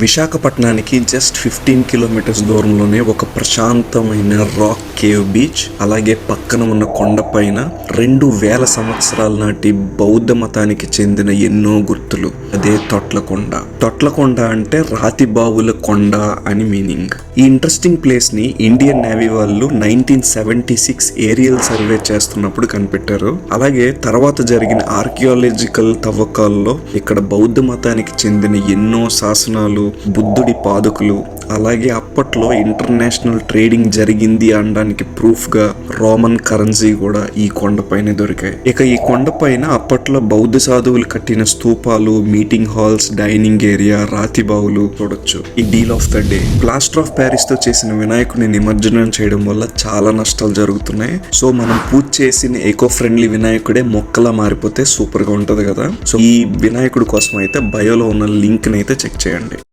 విశాఖపట్నానికి just 15 kilometres దూరంలోనే ఒక ప్రశాంతమైన రాక్ కేవ్ బీచ్, అలాగే పక్కన ఉన్న కొండపైన 2000 సంవత్సరాల నాటి బౌద్ధ మతానికి చెందిన ఎన్నో గుర్తులు. అదే తొట్లకొండ. తొట్లకొండ అంటే రాతి బావుల కొండ అని మీనింగ్. ఈ ఇంట్రెస్టింగ్ ప్లేస్ ని ఇండియన్ నేవీ వాళ్ళు 1976 ఏరియల్ సర్వే చేస్తున్నప్పుడు కనిపెట్టారు. అలాగే తర్వాత జరిగిన ఆర్కియాలజికల్ తవ్వకాల్లో ఇక్కడ బౌద్ధ మతానికి చెందిన ఎన్నో శాసనాలు, బుద్ధుడి పాదుకులు, అలాగే అప్పట్లో ఇంటర్నేషనల్ ట్రేడింగ్ జరిగింది అనడానికి ప్రూఫ్ గా రోమన్ కరెన్సీ కూడా ఈ కొండపైన దొరికాయి. ఇక ఈ కొండపైన అప్పట్లో బౌద్ధ సాధువులు కట్టిన స్తూపాలు, మీటింగ్ హాల్స్, డైనింగ్ ఏరియా, రాతి బావులు చూడొచ్చు. ఈ deal of the day, plaster of Paris తో చేసిన వినాయకుడిని నిమజ్జనం చేయడం వల్ల చాలా నష్టాలు జరుగుతున్నాయి. సో మనం పూజ చేసిన ఎకో ఫ్రెండ్లీ వినాయకుడే మొక్కలా మారిపోతే సూపర్ గా ఉంటది కదా. సో ఈ వినాయకుడి కోసం అయితే బయోలో ఉన్న లింక్ ని అయితే చెక్ చేయండి.